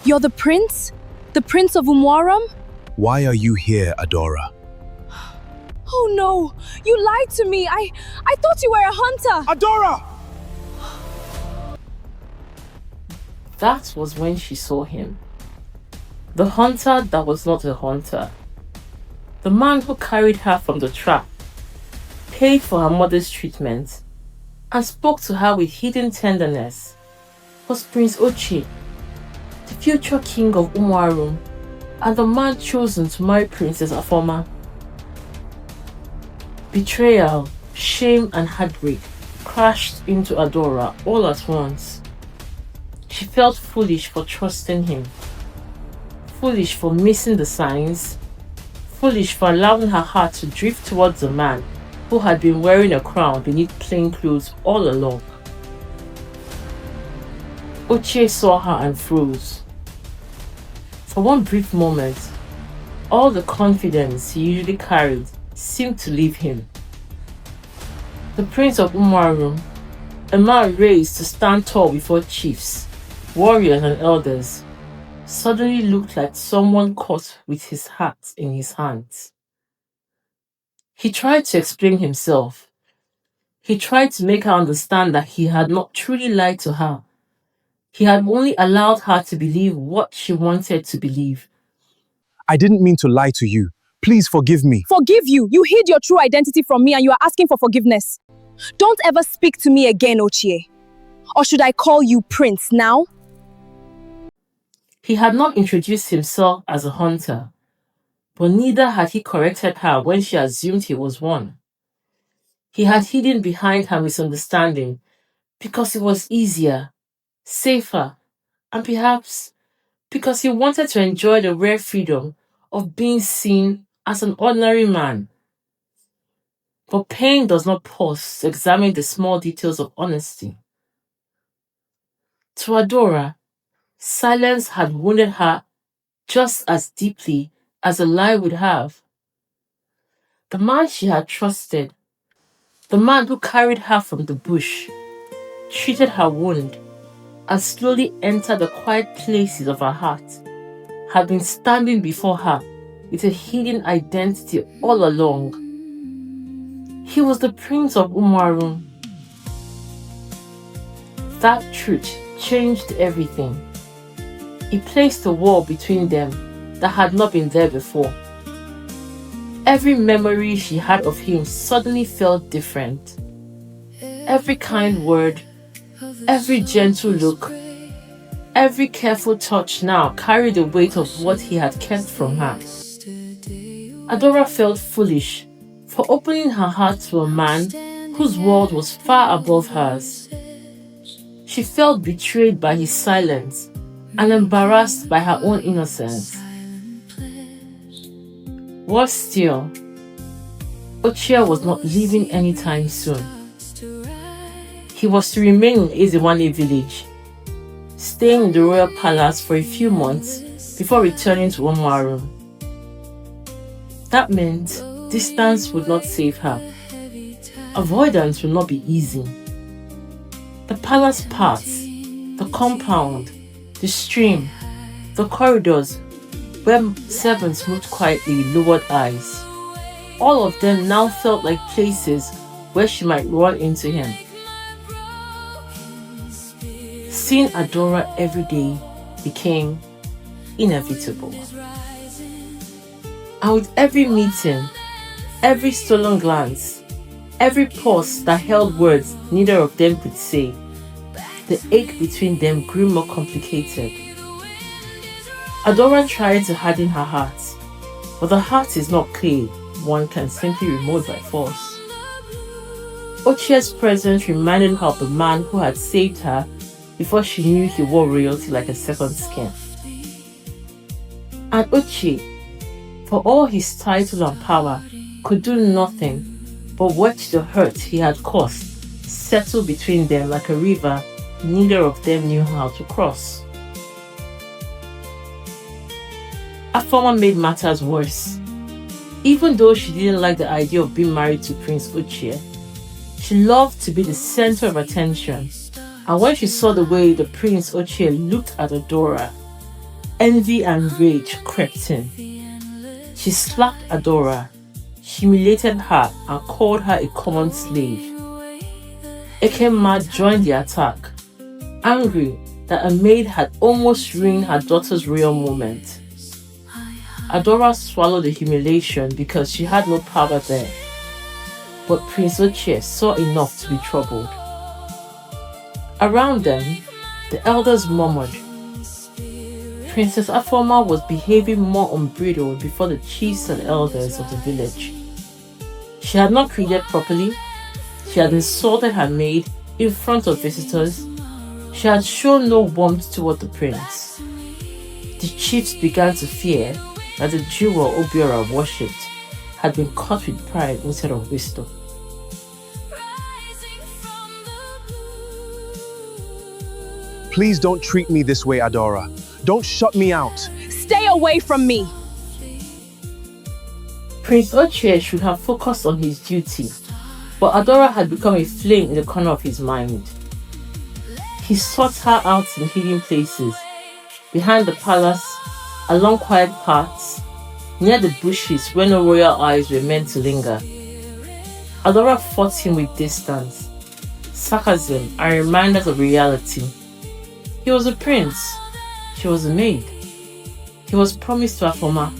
You're the prince? The prince of Umwaram? Why are you here, Adaora? Oh no! You lied to me! I thought you were a hunter! Adaora! That was when she saw him. The hunter that was not a hunter. The man who carried her from the trap, paid for her mother's treatment, and spoke to her with hidden tenderness was Prince Ochie, the future king of Umwarum, and the man chosen to marry Princess Afoma. Betrayal, shame and heartbreak crashed into Adaora all at once. She felt foolish for trusting him, foolish for missing the signs, foolish for allowing her heart to drift towards a man who had been wearing a crown beneath plain clothes all along. Ochie saw her and froze. For one brief moment, all the confidence he usually carried seemed to leave him. The Prince of Umwarum, a man raised to stand tall before chiefs, warriors and elders, suddenly looked like someone caught with his heart in his hands. He tried to explain himself. He tried to make her understand that he had not truly lied to her. He had only allowed her to believe what she wanted to believe. I didn't mean to lie to you. Please forgive me. Forgive you? You hid your true identity from me and you are asking for forgiveness. Don't ever speak to me again, Ochie. Or should I call you Prince now? He had not introduced himself as a hunter, but neither had he corrected her when she assumed he was one. He had hidden behind her misunderstanding because it was easier, safer, and perhaps because he wanted to enjoy the rare freedom of being seen as an ordinary man. But pain does not pause to examine the small details of honesty. To Adaora, silence had wounded her just as deeply as a lie would have. The man she had trusted, the man who carried her from the bush, treated her wound, and slowly entered the quiet places of her heart, had been standing before her with a hidden identity all along. He was the Prince of Umwarum. That truth changed everything. It placed a wall between them that had not been there before. Every memory she had of him suddenly felt different. Every kind word, every gentle look, every careful touch now carried the weight of what he had kept from her. Adaora felt foolish for opening her heart to a man whose world was far above hers. She felt betrayed by his silence and embarrassed by her own innocence. Worse still, Ochie was not leaving anytime soon. He was to remain in Ezewane village, staying in the royal palace for a few months before returning to Umwarum. That meant distance would not save her. Avoidance would not be easy. The palace paths, the compound, the stream, the corridors where servants moved quietly with lowered eyes. All of them now felt like places where she might run into him. Seeing Adaora every day became inevitable. And with every meeting, every stolen glance, every pause that held words neither of them could say, the ache between them grew more complicated. Adaora tried to harden her heart, but the heart is not clay one can simply remove by force. Ochie's presence reminded her of the man who had saved her before she knew he wore royalty like a second skin. And Ochie, for all his title and power, could do nothing but watch the hurt he had caused settle between them like a river neither of them knew how to cross. Afoma made matters worse. Even though she didn't like the idea of being married to Prince Ochie, she loved to be the center of attention, and when she saw the way the Prince Ochie looked at Adaora, Envy and rage crept in. She slapped Adaora, humiliated her, and called her a common slave. Ekemma joined the attack, angry that a maid had almost ruined her daughter's royal moment. Adaora swallowed the humiliation because she had no power there, but Prince Ochie saw enough to be troubled. Around them, the elders murmured. Princess Afoma was behaving more unbridled before the chiefs and elders of the village. She had not greeted properly, she had insulted her maid in front of visitors, she had shown no warmth toward the prince. The chiefs began to fear that the jewel Obiora worshipped had been cut with pride instead of wisdom. Please don't treat me this way, Adaora. Don't shut me out. Stay away from me. Prince Ochie should have focused on his duty, but Adaora had become a flame in the corner of his mind. He sought her out in hidden places, behind the palace, along quiet paths, near the bushes where no royal eyes were meant to linger. Adaora fought him with distance, sarcasm, and reminders of reality. He was a prince. She was a maid. He was promised to Afoma.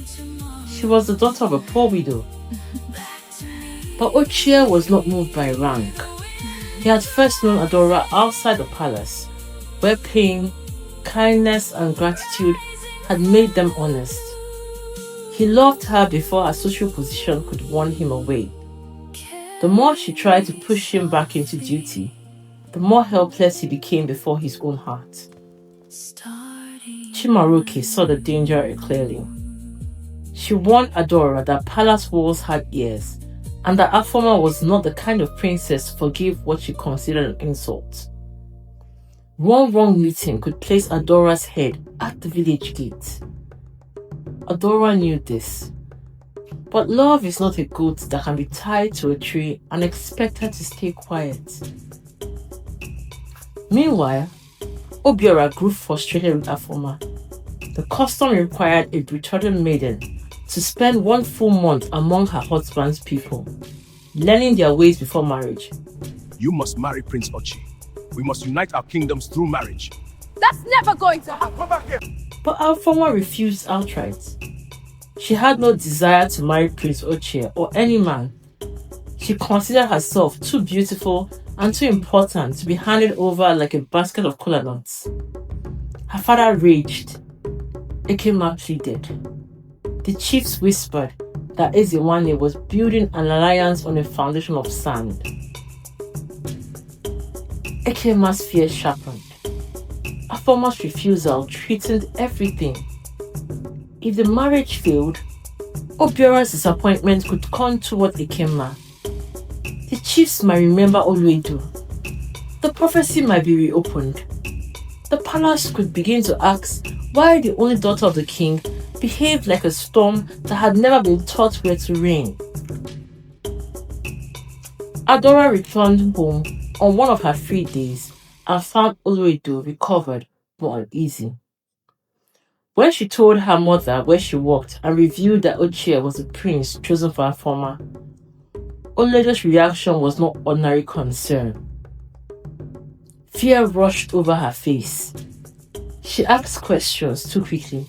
She was the daughter of a poor widow. But Ochie was not moved by rank. He had first known Adaora outside the palace, where pain, kindness, and gratitude had made them honest. He loved her before her social position could warn him away. The more she tried to push him back into duty, the more helpless he became before his own heart. Chimaroke saw the danger clearly. She warned Adaora that palace walls had ears, and that Afoma was not the kind of princess to forgive what she considered an insult. One wrong meeting could place Adora's head at the village gate. Adaora knew this, but love is not a goat that can be tied to a tree and expected to stay quiet. Meanwhile, Obiora grew frustrated with Afoma. The custom required a betrothed maiden to spend 1 full month among her husband's people, learning their ways before marriage. You must marry Prince Ochie. We must unite our kingdoms through marriage. That's never going to happen. Come back here. But Afoma refused outright. She had no desire to marry Prince Ochie or any man. She considered herself too beautiful and too important to be handed over like a basket of kola nuts. Her father raged. Ekemma pleaded. The chiefs whispered that Adaeze was building an alliance on a foundation of sand. Ekemma's fear sharpened. Afoma's refusal threatened everything. If the marriage failed, Obiora's disappointment could turn toward Ekemma. The chiefs might remember Oluedo. The prophecy might be reopened. The palace could begin to ask why the only daughter of the king behaved like a storm that had never been taught where to rain. Adaora returned home on one of her free days and found Oluedo recovered but uneasy. When she told her mother where she worked and revealed that Ochie was the prince chosen for Afoma, Oluedo's reaction was not ordinary concern. Fear rushed over her face. She asked questions too quickly.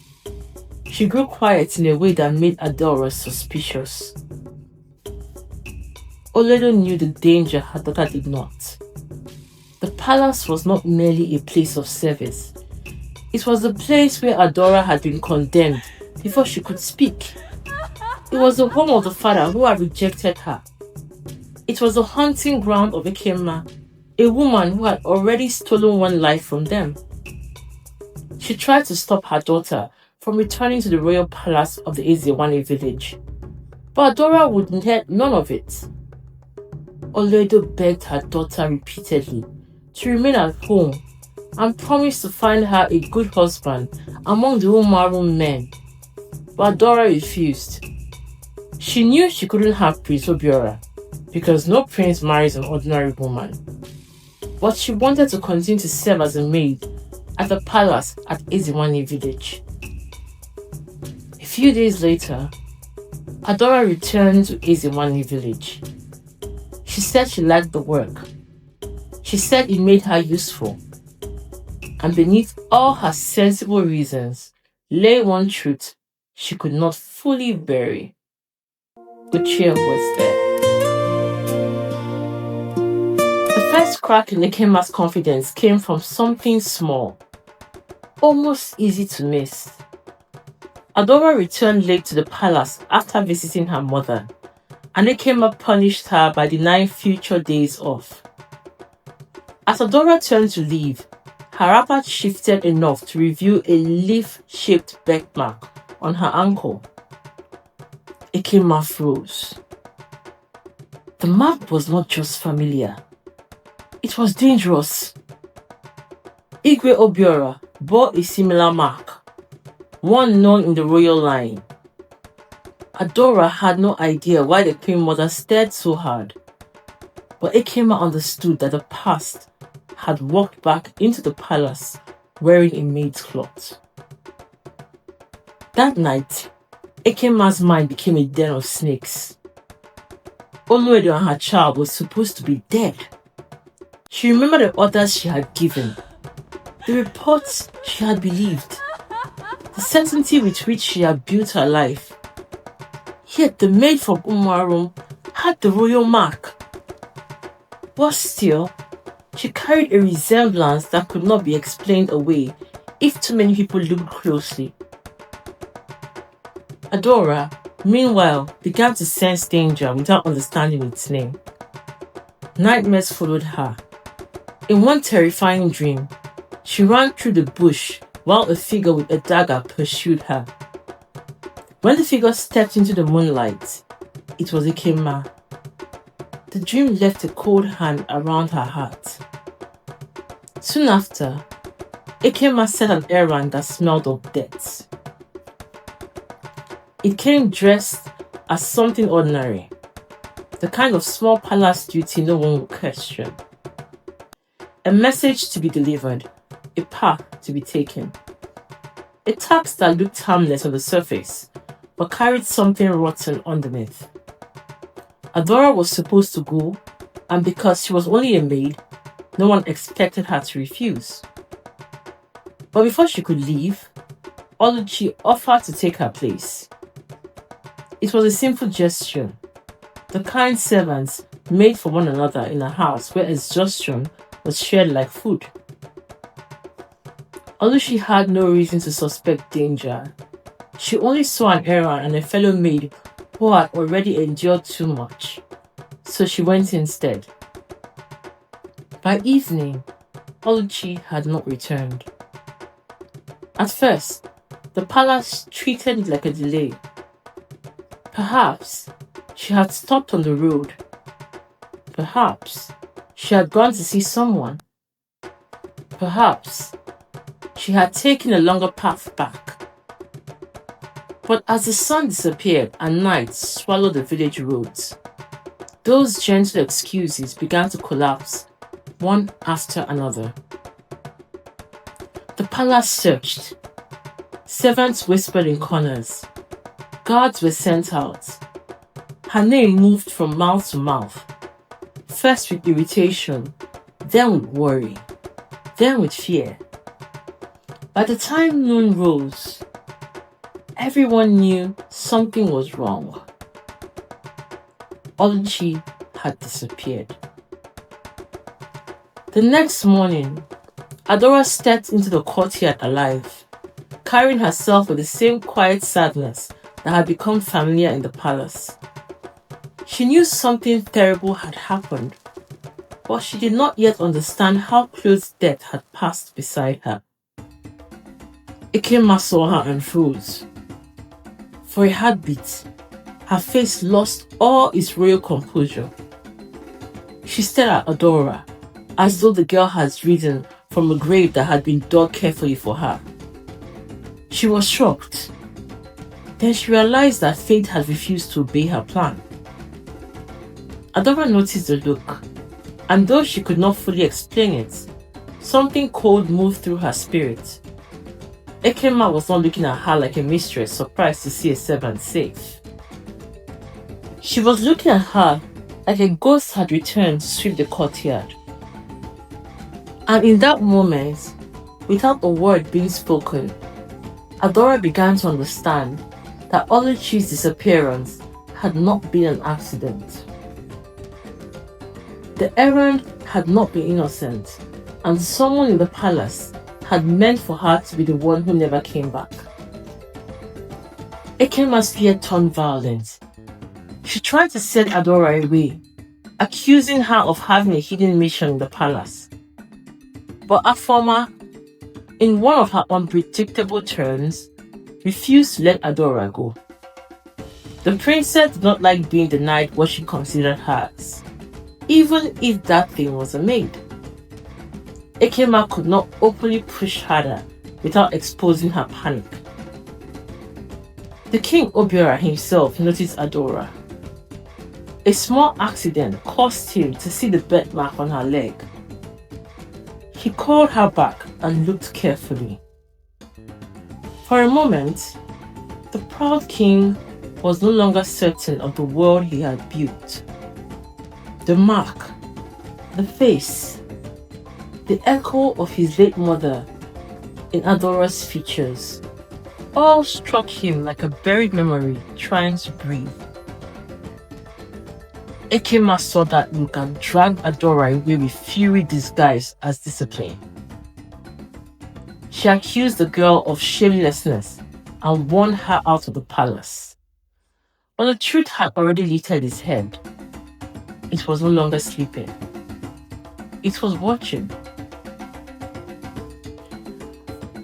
She grew quiet in a way that made Adaora suspicious. Oluedo knew the danger her daughter did not. The palace was not merely a place of service. It was the place where Adaora had been condemned before she could speak. It was the home of the father who had rejected her. It was the hunting ground of Ekemma, a woman who had already stolen one life from them. She tried to stop her daughter from returning to the royal palace of the Adaeze village, but Adaora would hear none of it. Oluedo begged her daughter repeatedly to remain at home and promised to find her a good husband among the Umaru men, but Adaora refused. She knew she couldn't have Prince Obiora because no prince marries an ordinary woman, but she wanted to continue to serve as a maid at the palace at Adaeze village. few days later, Adaora returned to Ezewani village. She said she liked the work. She said it made her useful. And beneath all her sensible reasons lay one truth she could not fully bury. Ochie was there. The first crack in Ekemma's confidence came from something small, almost easy to miss. Adaora returned late to the palace after visiting her mother, and Ekemma punished her by denying future days off. As Adaora turned to leave, her wrapper shifted enough to reveal a leaf-shaped birthmark on her ankle. Ekemma froze. The mark was not just familiar. It was dangerous. King Obiora bore a similar mark, one known in the royal line. Adaora had no idea why the Queen Mother stared so hard, but Ekemma understood that the past had walked back into the palace wearing a maid's cloth. That night, Ekemma's mind became a den of snakes. Oluedo and her child was supposed to be dead. She remembered the orders she had given, the reports she had believed, the certainty with which she had built her life. Yet the maid from Umarum had the royal mark. But still, she carried a resemblance that could not be explained away if too many people looked closely. Adaora, meanwhile, began to sense danger without understanding its name. Nightmares followed her. In one terrifying dream, she ran through the bush while a figure with a dagger pursued her. When the figure stepped into the moonlight, it was Ekemma. The dream left a cold hand around her heart. Soon after, Ekemma set an errand that smelled of death. It came dressed as something ordinary, the kind of small palace duty no one would question. A message to be delivered, a path to be taken. A task that looked harmless on the surface, but carried something rotten underneath. Adaora was supposed to go, and because she was only a maid, no one expected her to refuse. But before she could leave, Ochie offered to take her place. It was a simple gesture, the kind servants made for one another in a house where exhaustion was shared like food. Although she had no reason to suspect danger, she only saw an errand and a fellow maid who had already endured too much, so she went instead. By evening, Ochie had not returned. At first, the palace treated it like a delay. Perhaps she had stopped on the road. Perhaps she had gone to see someone. Perhaps she had taken a longer path back. But as the sun disappeared and night swallowed the village roads, those gentle excuses began to collapse, one after another. The palace searched. Servants whispered in corners. Guards were sent out. Her name moved from mouth to mouth, first with irritation, then with worry, then with fear. By the time noon rose, everyone knew something was wrong. Ochie had disappeared. The next morning, Adaora stepped into the courtyard alive, carrying herself with the same quiet sadness that had become familiar in the palace. She knew something terrible had happened, but she did not yet understand how close death had passed beside her. Ekemma saw her and froze. For a heartbeat, her face lost all its royal composure. She stared at Adaora, as though the girl had risen from a grave that had been dug carefully for her. She was shocked. Then she realized that fate had refused to obey her plan. Adaora noticed the look, and though she could not fully explain it, something cold moved through her spirit. Ekemma was not looking at her like a mistress surprised to see a servant safe. She was looking at her like a ghost had returned to sweep the courtyard. And in that moment, without a word being spoken, Adaora began to understand that Ochie's disappearance had not been an accident. The errand had not been innocent, and someone in the palace had meant for her to be the one who never came back. Ekemma's fear turned violent. She tried to send Adaora away, accusing her of having a hidden mission in the palace. But Afoma, in one of her unpredictable turns, refused to let Adaora go. The princess did not like being denied what she considered hers, even if that thing was a maid. Ekemma could not openly push harder without exposing her panic. The King Obiora himself noticed Adaora. A small accident caused him to see the birthmark on her leg. He called her back and looked carefully. For a moment, the proud king was no longer certain of the world he had built. The mark, the face, the echo of his late mother in Adaora's features, all struck him like a buried memory trying to breathe. Ekemma saw that look and dragged Adaora away with fury disguised as discipline. She accused the girl of shamelessness and warned her out of the palace. But the truth had already lifted its head. It was no longer sleeping. It was watching.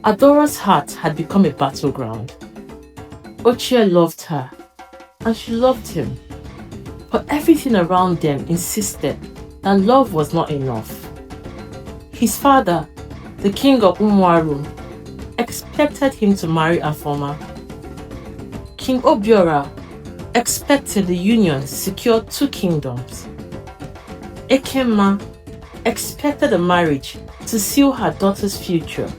Adaora's heart had become a battleground. Ochie loved her, and she loved him. But everything around them insisted that love was not enough. His father, the King of Umuaru, expected him to marry Afoma. King Obiora expected the union to secure 2 kingdoms. Ekemma expected the marriage to seal her daughter's future.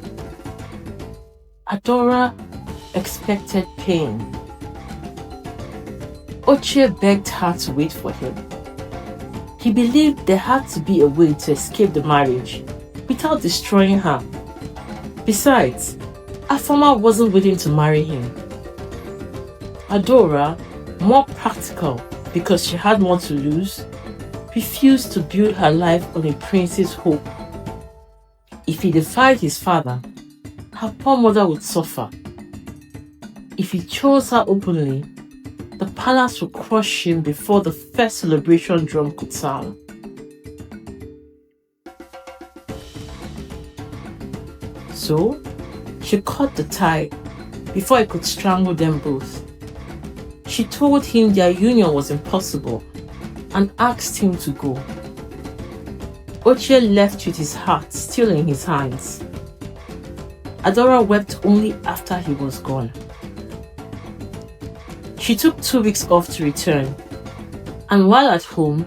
Adaora expected pain. Ochie begged her to wait for him. He believed there had to be a way to escape the marriage without destroying her. Besides, Afoma wasn't willing to marry him. Adaora, more practical because she had more to lose, refused to build her life on a prince's hope. If he defied his father, her poor mother would suffer. If he chose her openly, the palace would crush him before the first celebration drum could sound. So, she cut the tie before it could strangle them both. She told him their union was impossible and asked him to go. Ochie left with his heart still in his hands. Adaora wept only after he was gone. She took 2 weeks off to return, and while at home,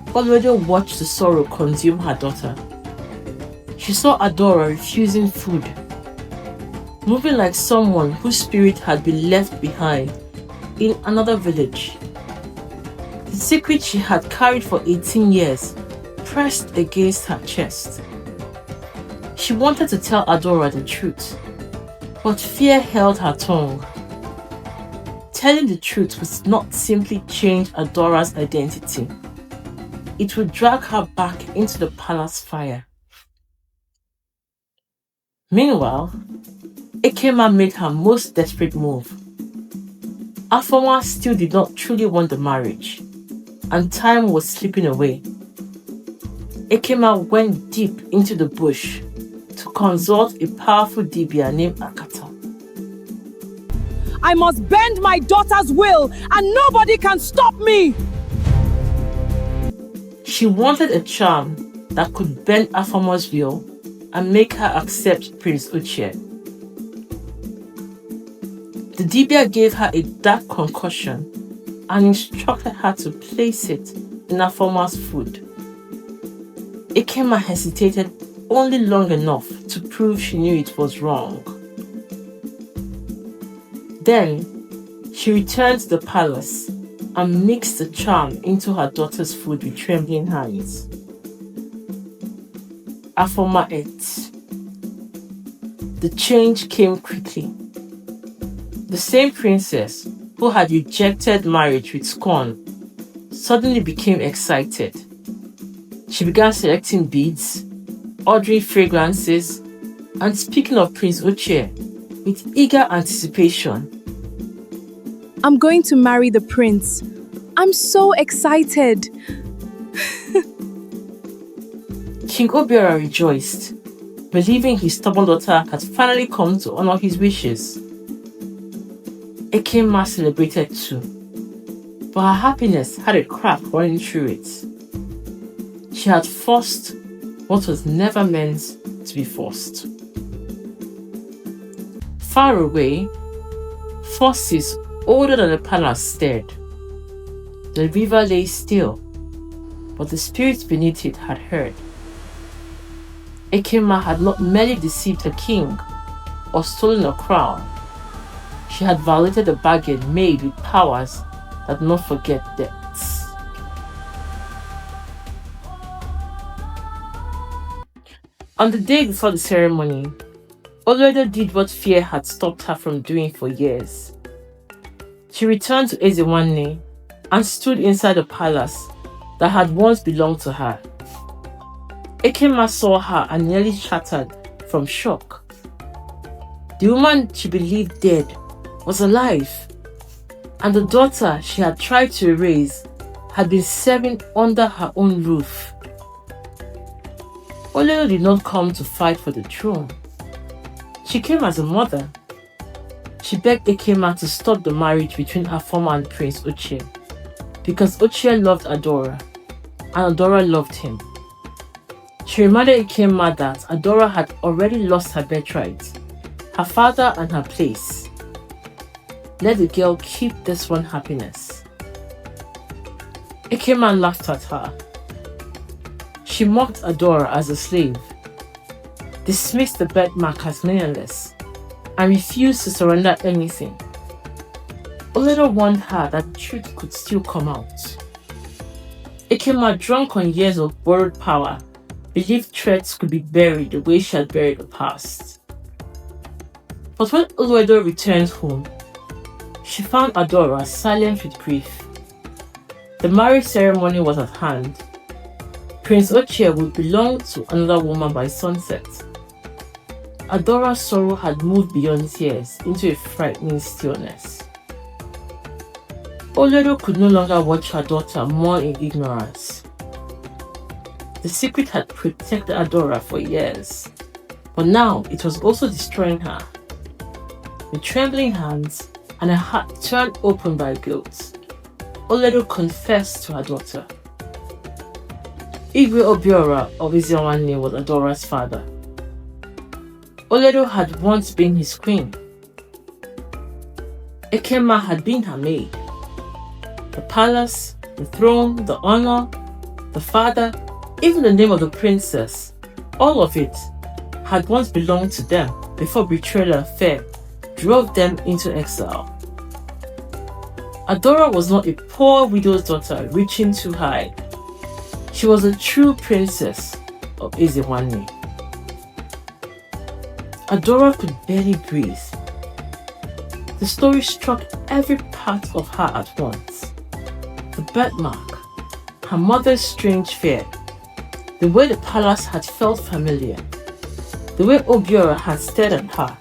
Olodo watched the sorrow consume her daughter. She saw Adaora refusing food, moving like someone whose spirit had been left behind in another village. The secret she had carried for 18 years pressed against her chest. She wanted to tell Adaora the truth, but fear held her tongue. Telling the truth would not simply change Adaora's identity. It would drag her back into the palace fire. Meanwhile, Ekemma made her most desperate move. Afoma still did not truly want the marriage, and time was slipping away. Ekemma went deep into the bush to consult a powerful Dibia named Akata. I must bend my daughter's will, and nobody can stop me! She wanted a charm that could bend Afoma's will and make her accept Prince Ochie. The Dibia gave her a dark concoction and instructed her to place it in Afoma's food. Ekemma hesitated only long enough to prove she knew it was wrong. Then she returned to the palace and mixed the charm into her daughter's food with trembling hands. Afoma ate. The change came quickly. The same princess who had rejected marriage with scorn suddenly became excited. She began selecting beads, ordering fragrances, and speaking of Prince Ochie with eager anticipation. I'm going to marry the prince. I'm so excited. King Obiora rejoiced, believing his stubborn daughter had finally come to honor his wishes. Ekemma celebrated too, but her happiness had a crack running through it. She had forced what was never meant to be forced. Far away, forces older than the palace stared. The river lay still, but the spirits beneath it had heard. Ekemma had not merely deceived her king or stolen a crown. She had violated a bargain made with powers that do not forget debts. On the day before the ceremony, Olodo did what fear had stopped her from doing for years. She returned to Ezewanne and stood inside the palace that had once belonged to her. Ekemma saw her and nearly shattered from shock. The woman she believed dead was alive, and the daughter she had tried to erase had been serving under her own roof. Olodo did not come to fight for the throne. She came as a mother. She begged Ekemma to stop the marriage between Afoma and Prince Ochie, because Ochie loved Adaora, and Adaora loved him. She reminded Ekemma that Adaora had already lost her birthright, her father and her place. Let the girl keep this one happiness. Ekemma laughed at her. She mocked Adaora as a slave, dismissed the Birthmark as meaningless, and refused to surrender anything. Olodo warned her that the truth could still come out. Ekemma, drunk on years of borrowed power, believed threats could be buried the way she had buried the past. But when Olodo returned home, she found Adaora silent with grief. The marriage ceremony was at hand. Prince Ochie would belong to another woman by sunset. Adaora's sorrow had moved beyond tears into a frightening stillness. Olodo could no longer watch her daughter mourn in ignorance. The secret had protected Adaora for years, but now it was also destroying her. With trembling hands and a heart turned open by guilt, Olodo confessed to her daughter. King Obiora of Ezewanne was Adaora's father. Olodo had once been his queen. Ekemma had been her maid. The palace, the throne, the honor, the father, even the name of the princess, all of it had once belonged to them before betrayal and fear drove them into exile. Adaora was not a poor widow's daughter reaching too high. She was a true princess of Ezewanne. Adaora could barely breathe. The story struck every part of her at once. The birthmark, her mother's strange fear, the way the palace had felt familiar, the way Obiora had stared at her,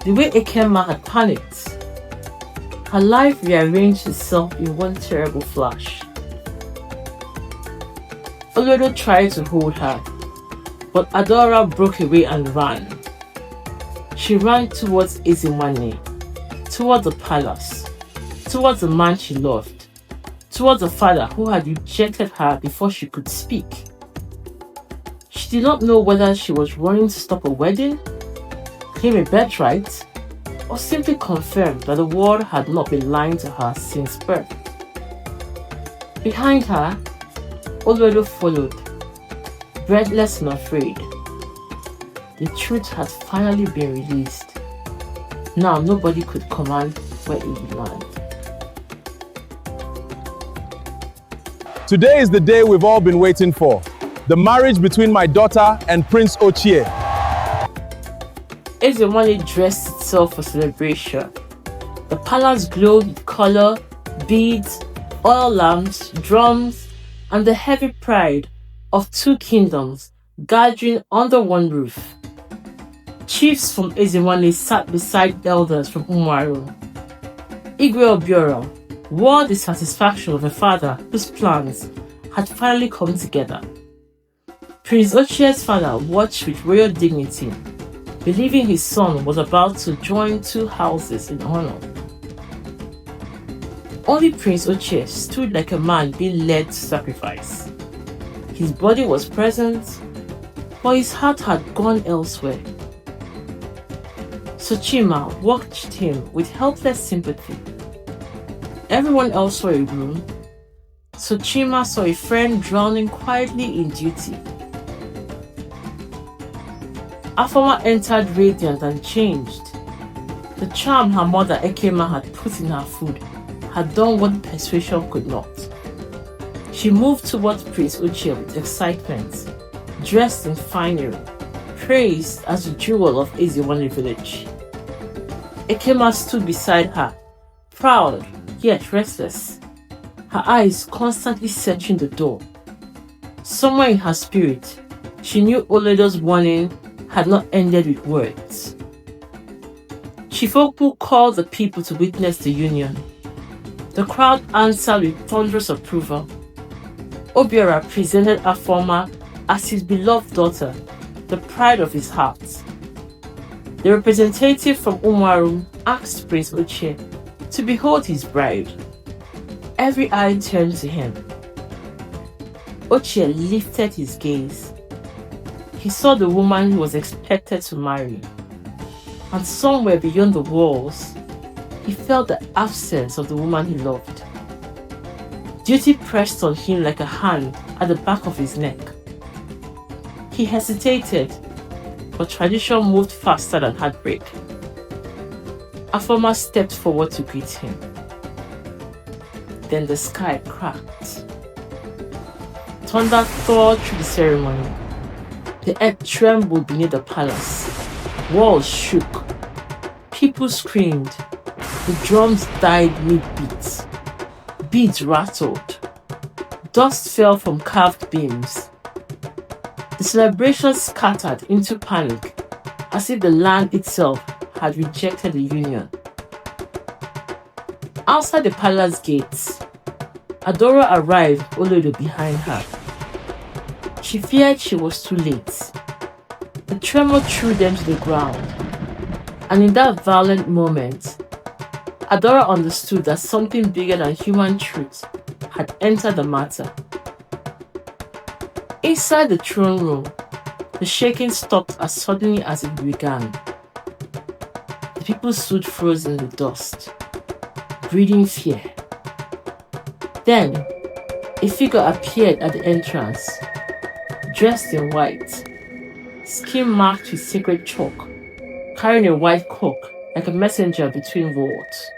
the way Ekemma had panicked. Her life rearranged itself in one terrible flash. Olodo tried to hold her, but Adaora broke away and ran. She ran towards Ezewanne, towards the palace, towards the man she loved, towards the father who had rejected her before she could speak. She did not know whether she was running to stop a wedding, claim a birthright, or simply confirm that the world had not been lying to her since birth. Behind her, Olodo followed, breathless and afraid. The truth had finally been released. Now nobody could command where it would land. Today is the day we've all been waiting for. The marriage between my daughter and Prince Ochie. Ezewale dressed itself for celebration. The palace glowed with color, beads, oil lamps, drums, and the heavy pride of two kingdoms gathering under one roof. Chiefs from Ezewale sat beside elders from Umuaru. King Obiora wore the satisfaction of a father whose plans had finally come together. Prince Ochie's father watched with royal dignity, believing his son was about to join two houses in honor. Only Prince Ochie stood like a man being led to sacrifice. His body was present, but his heart had gone elsewhere. Sochima watched him with helpless sympathy. Everyone else saw a groom. Sochima saw a friend drowning quietly in duty. Afoma entered radiant and changed. The charm her mother Ekemma had put in her food had done what persuasion could not. She moved towards Prince Ochie with excitement, dressed in finery, praised as the jewel of Ezewale village. Ekemma stood beside her, proud yet restless, her eyes constantly searching the door. Somewhere in her spirit, she knew Oledo's warning had not ended with words. Chifoku called the people to witness the union. The crowd answered with thunderous approval. Obiora presented Afoma as his beloved daughter, the pride of his heart. The representative from Umuaru asked Prince Ochie to behold his bride. Every eye turned to him. Ochie lifted his gaze. He saw the woman he was expected to marry, and somewhere beyond the walls, he felt the absence of the woman he loved. Duty pressed on him like a hand at the back of his neck. He hesitated, but tradition moved faster than heartbreak. Afoma stepped forward to greet him. Then the sky cracked. Thunder tore through the ceremony. The earth trembled beneath the palace. Walls shook. People screamed. The drums died mid-beat. Beads rattled. Dust fell from carved beams. The celebration scattered into panic, as if the land itself had rejected the union. Outside the palace gates, Adaora arrived, Olodo behind her. She feared she was too late. The tremor threw them to the ground, and in that violent moment, Adaora understood that something bigger than human truth had entered the matter. Inside the throne room, the shaking stopped as suddenly as it began. The people stood frozen in the dust, breathing fear. Then, a figure appeared at the entrance, dressed in white, skin marked with sacred chalk, carrying a white cloak like a messenger between worlds.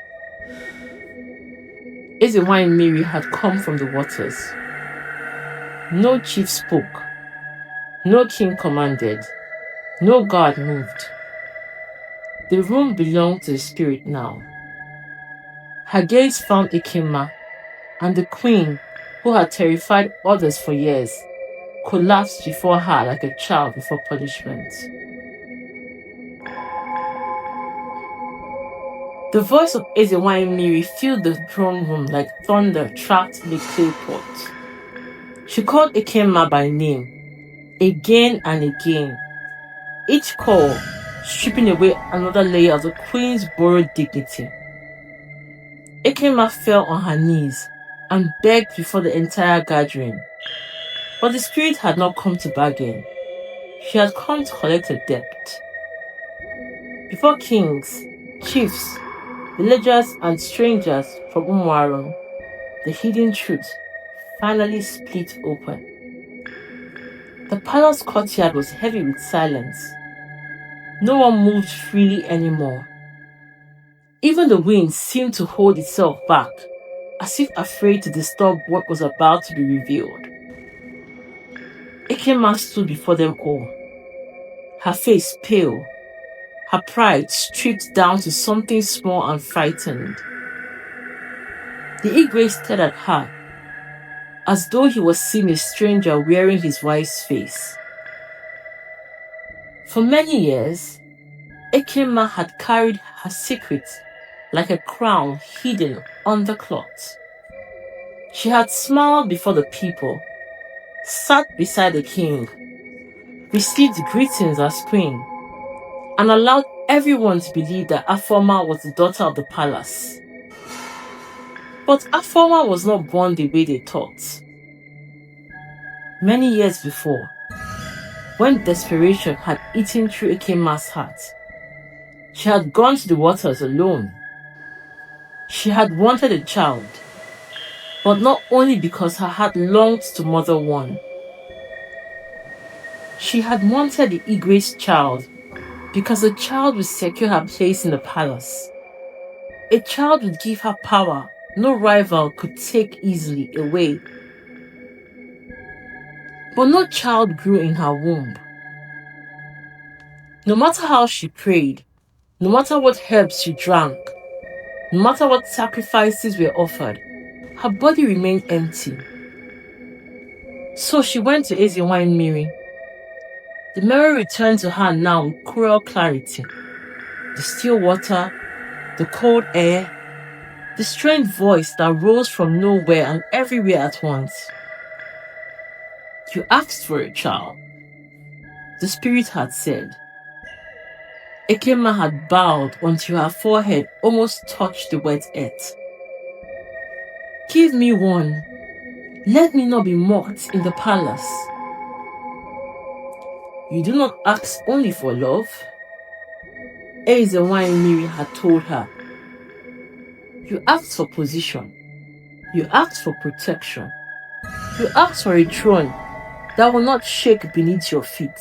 Ezewale had come from the waters. No chief spoke, no king commanded, no guard moved. The room belonged to the spirit now. Her gaze found Ekemma, and the queen, who had terrified others for years, collapsed before her like a child before punishment. The voice of Ezewale filled the throne room like thunder trapped in a clay pot. She called Ekemma by name, again and again, each call stripping away another layer of the queen's borrowed dignity. Ekemma fell on her knees and begged before the entire gathering. But the spirit had not come to bargain. She had come to collect a debt. Before kings, chiefs, villagers, and strangers from Umuaru, the hidden truth finally split open. The palace courtyard was heavy with silence. No one moved freely anymore. Even the wind seemed to hold itself back, as if afraid to disturb what was about to be revealed. Ekemma stood before them all, her face pale, her pride stripped down to something small and frightened. The Igwe stared at her, as though he was seeing a stranger wearing his wife's face. For many years, Ekemma had carried her secret like a crown hidden under cloth. She had smiled before the people, sat beside the king, received greetings as queen, and allowed everyone to believe that Afoma was the daughter of the palace. But Afoma was not born the way they thought. Many years before, when desperation had eaten through Ekemma's heart, she had gone to the waters alone. She had wanted a child, but not only because her heart longed to mother one. She had wanted the Igwe's child because the child would secure her place in the palace. A child would give her power no rival could take easily away. But no child grew in her womb. No matter how she prayed, no matter what herbs she drank, no matter what sacrifices were offered, her body remained empty. So she went to Adaeze Miri. The memory returned to her now with cruel clarity. The still water, the cold air, the strange voice that rose from nowhere and everywhere at once. You asked for a child, the spirit had said. Ekemma had bowed until her forehead almost touched the wet earth. Give me one. Let me not be mocked in the palace. You do not ask only for love, Adaeze Miri had told her. You asked for position. You asked for protection. You asked for a throne that will not shake beneath your feet.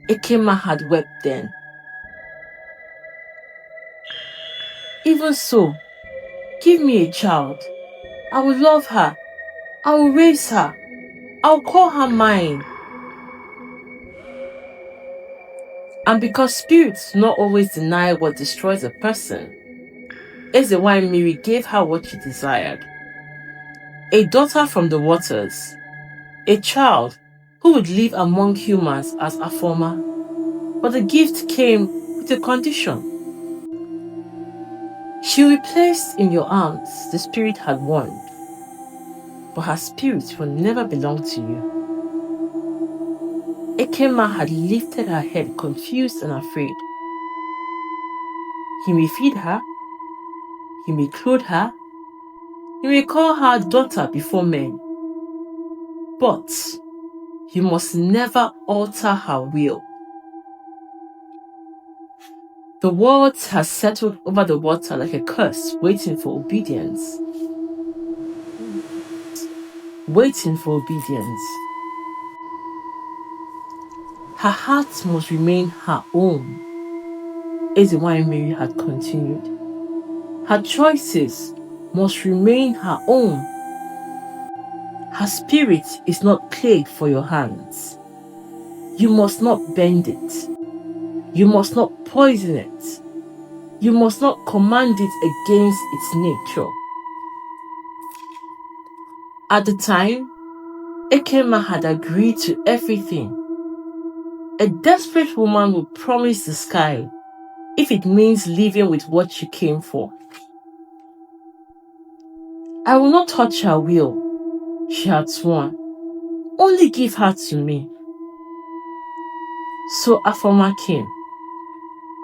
Ekemma had wept then. Even so, give me a child. I will love her. I will raise her. I will call her mine. And because spirits do not always deny what destroys a person, Adaeze Miri gave her what she desired. A daughter from the waters. A child who would live among humans as Afoma. But the gift came with a condition. She will be placed in your arms, the spirit had warned. But her spirit will never belong to you. Ekemma had lifted her head, confused and afraid. He may feed her, he may clothe her, he may call her daughter before men. But you must never alter her will. The world has settled over the water like a curse, waiting for obedience. Waiting for obedience. Her heart must remain her own, Adaeze Miri had continued. Her choices must remain her own. Her spirit is not clay for your hands. You must not bend it. You must not poison it. You must not command it against its nature. At the time, Ekemma had agreed to everything. A desperate woman will promise the sky if it means living with what she came for. I will not touch her will, she had sworn. Only give her to me. So Afoma came,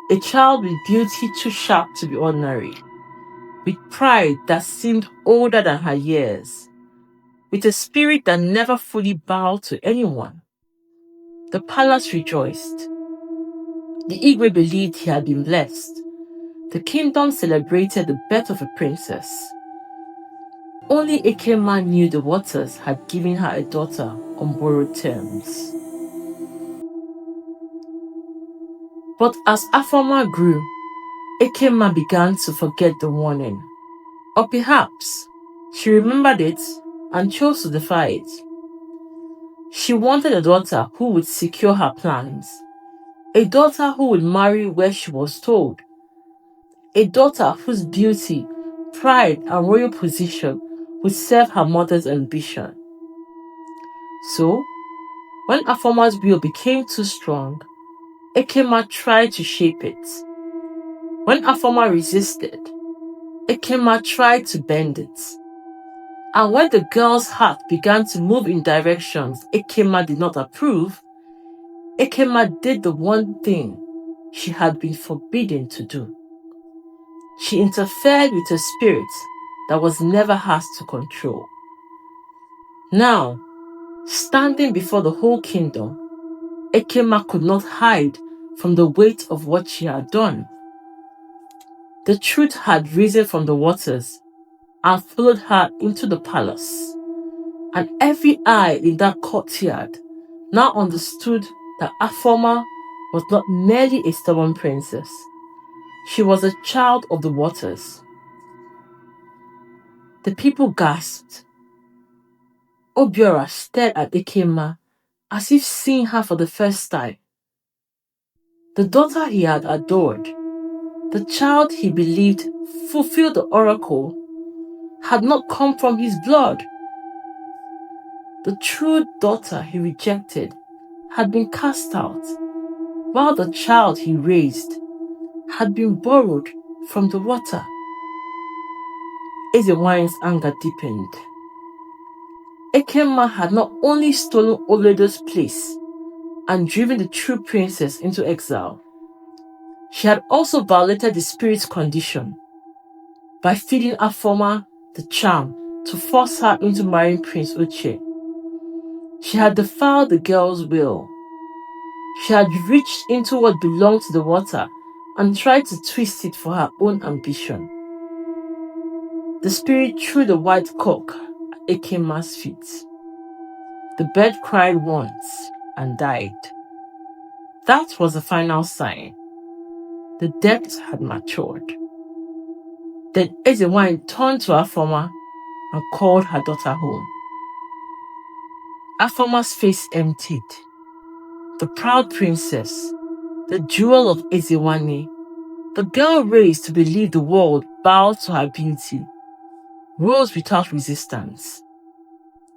a child with beauty too sharp to be ordinary, with pride that seemed older than her years, with a spirit that never fully bowed to anyone. The palace rejoiced. The Igwe believed he had been blessed. The kingdom celebrated the birth of a princess. Only Ekemma knew the waters had given her a daughter on borrowed terms. But as Afoma grew, Ekemma began to forget the warning. Or perhaps she remembered it and chose to defy it. She wanted a daughter who would secure her plans, a daughter who would marry where she was told, a daughter whose beauty, pride, and royal position would serve her mother's ambition. So, when Afoma's will became too strong, Ekemma tried to shape it. When Afoma resisted, Ekemma tried to bend it. And when the girl's heart began to move in directions Ekemma did not approve, Ekemma did the one thing she had been forbidden to do. She interfered with a spirit that was never hers to control. Now, standing before the whole kingdom, Ekemma could not hide from the weight of what she had done. The truth had risen from the waters and followed her into the palace, and every eye in that courtyard now understood that Afoma was not merely a stubborn princess. She was a child of the waters. The people gasped. Obiora stared at Ekemma as if seeing her for the first time. The daughter he had adored, the child he believed fulfilled the oracle, had not come from his blood. The true daughter he rejected had been cast out, while the child he raised had been borrowed from the water. Ezewan's anger deepened. Ekemma had not only stolen Oledo's place and driven the true princess into exile, she had also violated the spirit's condition by feeding Afoma the charm to force her into marrying Prince Ochie. She had defiled the girl's will. She had reached into what belonged to the water and tried to twist it for her own ambition. The spirit threw the white cock at Ekemma's feet. The bird cried once and died. That was the final sign. The depth had matured. Then Ezewan turned to Afoma and called her daughter home. Afoma's face emptied. The proud princess, the jewel of Ezewane, the girl raised to believe the world bowed to her beauty, rose without resistance.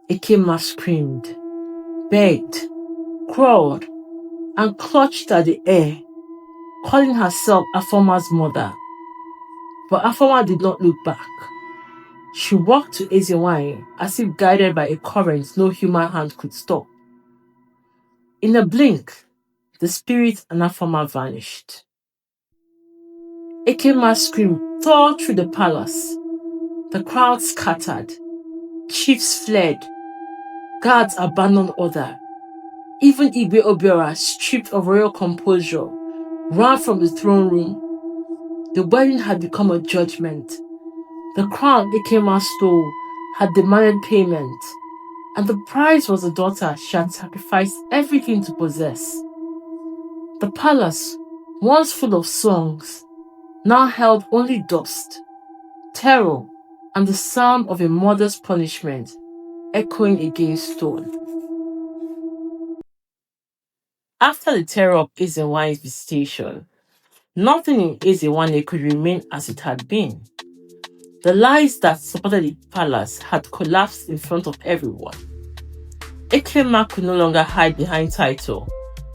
Ekemma screamed, begged, crawled, and clutched at the air, calling herself Afoma's mother. But Afoma did not look back. She walked to Ezewane as if guided by a current no human hand could stop. In a blink, the spirit and Afoma vanished. Ekemma's scream tore through the palace. The crowd scattered. Chiefs fled. Guards abandoned order. Even King Obiora, stripped of royal composure, ran from the throne room. The wedding had become a judgment. The crown Ekemma stole had demanded payment, and the prize was a daughter she had sacrificed everything to possess. The palace, once full of songs, now held only dust, terror, and the sound of a mother's punishment echoing against stone. After the terror of Ezewane's visitation, nothing in Ezewane could remain as it had been. The lies that supported the palace had collapsed in front of everyone. Ekemma could no longer hide behind title,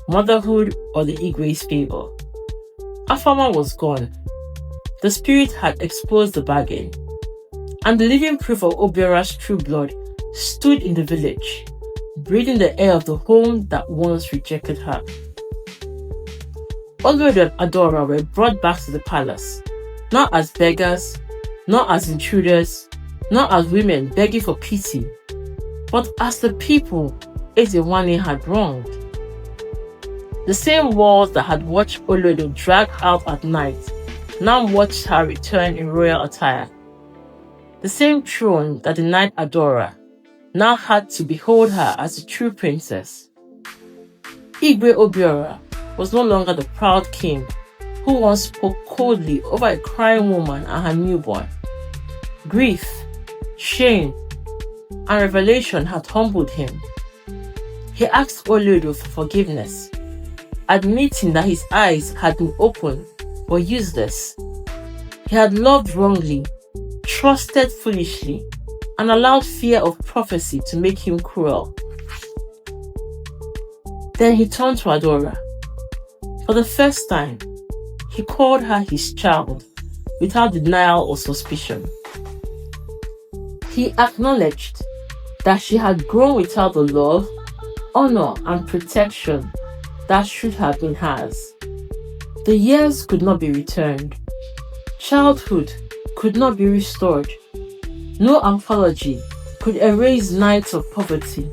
motherhood, or the Igwe's favor. Afoma was gone. The spirit had exposed the bargain, and the living proof of Obiora's true blood stood in the village, breathing the air of the home that once rejected her. Olodo and Adaora were brought back to the palace, not as beggars, not as intruders, not as women begging for pity, but as the people Ezewane had wronged. The same walls that had watched Olodo drag out at night now watched her return in royal attire. The same throne that denied Adaora now had to behold her as a true princess. King Obiora was no longer the proud king, who once spoke coldly over a crying woman and her newborn. Grief, shame, and revelation had humbled him. He asked Olodo for forgiveness, admitting that his eyes had been open but useless. He had loved wrongly, trusted foolishly, and allowed fear of prophecy to make him cruel. Then he turned to Adaora. For the first time, he called her his child without denial or suspicion. He acknowledged that she had grown without the love, honor, and protection that should have been hers. The years could not be returned. Childhood could not be restored. No apology could erase nights of poverty,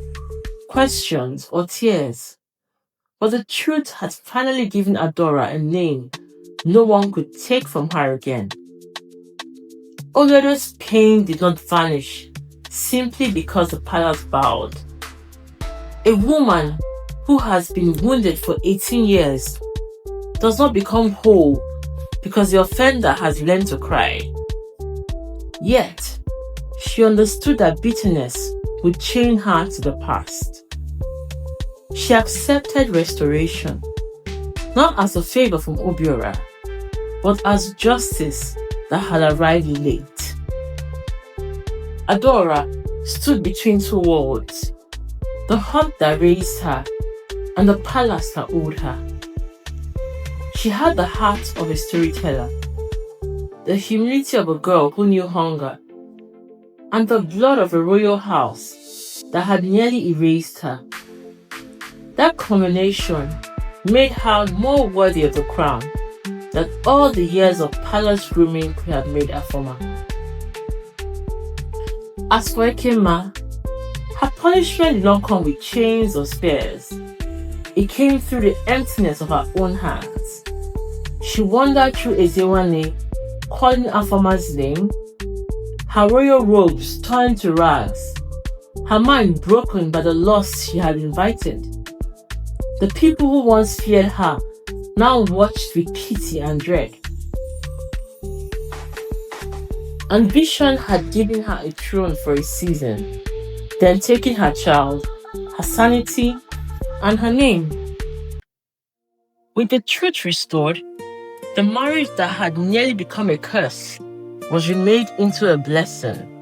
questions, or tears. But the truth had finally given Adaora a name no one could take from her again. Olodo's pain did not vanish simply because the palace bowed. A woman who has been wounded for 18 years does not become whole because the offender has learned to cry. Yet, she understood that bitterness would chain her to the past. She accepted restoration, not as a favor from Obiora, but as justice that had arrived late. Adaora stood between two worlds, the hut that raised her and the palace that owed her. She had the heart of a storyteller, the humility of a girl who knew hunger, and the blood of a royal house that had nearly erased her. That combination made her more worthy of the crown than all the years of palace grooming could have made Afoma. As for Ekemma, her punishment did not come with chains or spears. It came through the emptiness of her own hands. She wandered through Ezewane, calling Afoma's name, her royal robes turned to rags, her mind broken by the loss she had invited. The people who once feared her now watched with pity and dread. Ambition had given her a throne for a season, then taken her child, her sanity, and her name. With the truth restored, the marriage that had nearly become a curse was remade into a blessing.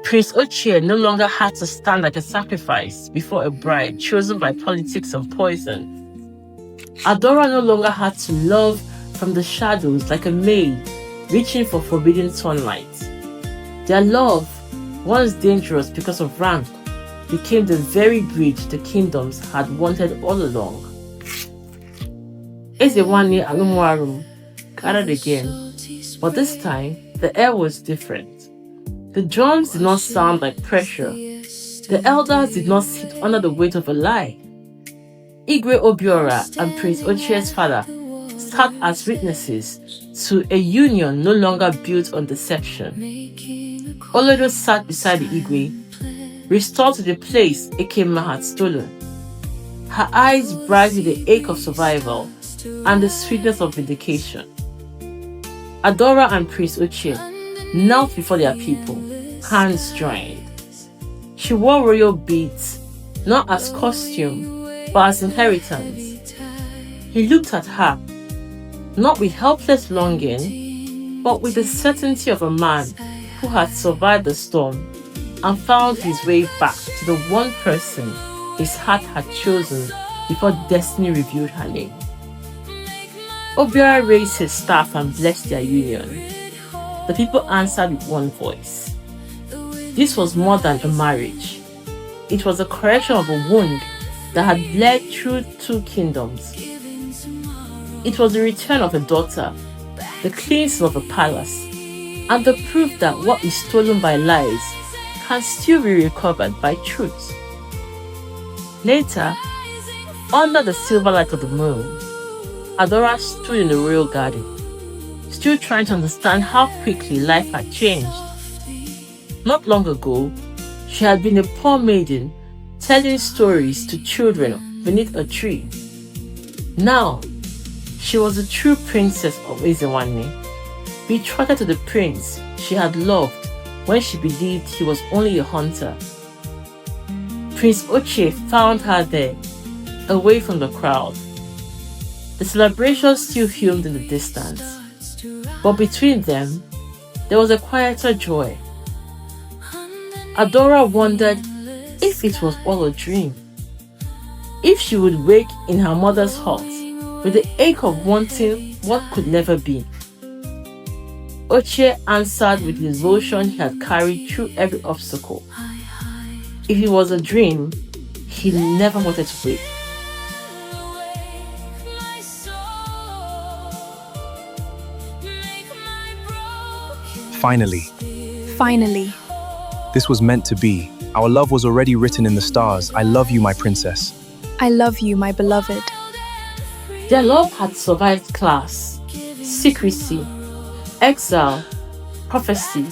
Prince Ochie no longer had to stand like a sacrifice before a bride chosen by politics and poison. Adaora no longer had to love from the shadows like a maid reaching for forbidden sunlight. Their love, once dangerous because of rank, became the very bridge the kingdoms had wanted all along. Ezewane and Umuarum gathered again, but this time the air was different. The drums did not sound like pressure. The elders did not sit under the weight of a lie. Igwe Obiora and Prince Ochie's father sat as witnesses to a union no longer built on deception. Olodo sat beside the Igwe, restored to the place Ekemma had stolen. Her eyes bright with the ache of survival and the sweetness of vindication. Adaora and Prince Ochie knelt before their people, hands joined. She wore royal beads, not as costume, but as inheritance. He looked at her, not with helpless longing, but with the certainty of a man who had survived the storm and found his way back to the one person his heart had chosen before destiny revealed her name. Obiora raised his staff and blessed their union. The people answered with one voice. This was more than a marriage. It was a correction of a wound that had bled through two kingdoms. It was the return of a daughter, the cleansing of a palace, and the proof that what is stolen by lies can still be recovered by truth. Later, under the silver light of the moon, Adaora stood in the royal garden, still trying to understand how quickly life had changed. Not long ago, she had been a poor maiden telling stories to children beneath a tree. Now, She was the true princess of Ezewanne, betrothed to the prince she had loved when she believed he was only a hunter. Prince Ochie found her there, away from the crowd. The celebration still fumed in the distance, but between them, there was a quieter joy. Adaora wondered if it was all a dream, if she would wake in her mother's hut with the ache of wanting what could never be. Ochie answered with the devotion he had carried through every obstacle. If it was a dream, he never wanted to wake. Finally, Finally. this was meant to be. Our love was already written in the stars. I love you, my princess. I love you, my beloved. Their love had survived class, secrecy, exile, prophecy,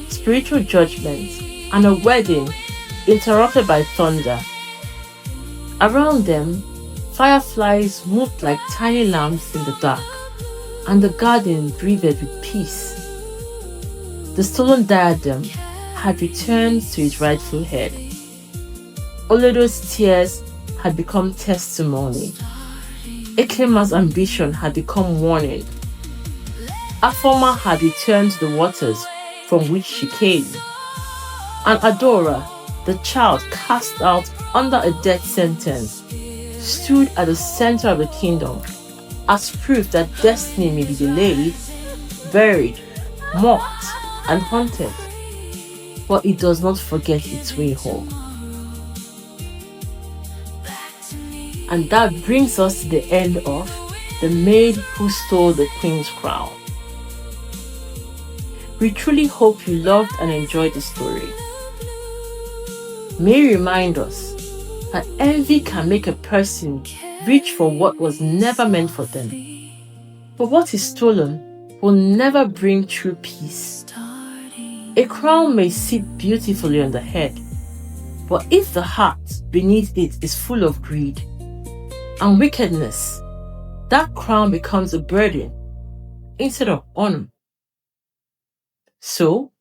spiritual judgment, and a wedding interrupted by thunder. Around them, fireflies moved like tiny lamps in the dark, and the garden breathed with peace. The stolen diadem had returned to its rightful head. Oledo's tears had become testimony. Ekemma's ambition had become warning. Afoma had returned to the waters from which she came. And Adaora, the child cast out under a death sentence, stood at the center of the kingdom as proof that destiny may be delayed, buried, mocked, and haunted, but it does not forget its way home. And that brings us to the end of The Maid Who Stole the Queen's Crown. We truly hope you loved and enjoyed the story. May remind us that envy can make a person reach for what was never meant for them. But what is stolen will never bring true peace. A crown may sit beautifully on the head, but if the heart beneath it is full of greed and wickedness, that crown becomes a burden instead of honor. So,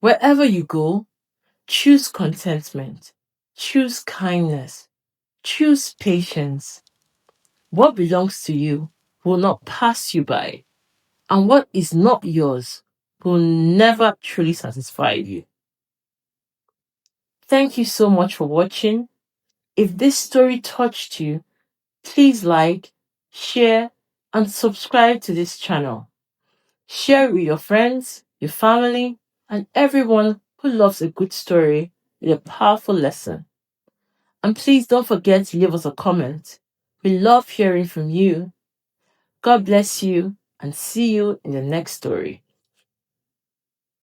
wherever you go, choose contentment, choose kindness, choose patience. What belongs to you will not pass you by, and what is not yours will never truly satisfy you. Thank you so much for watching. If this story touched you, please like, share, and subscribe to this channel. Share it with your friends, your family, and everyone who loves a good story with a powerful lesson. And please don't forget to leave us a comment. We love hearing from you. God bless you and see you in the next story.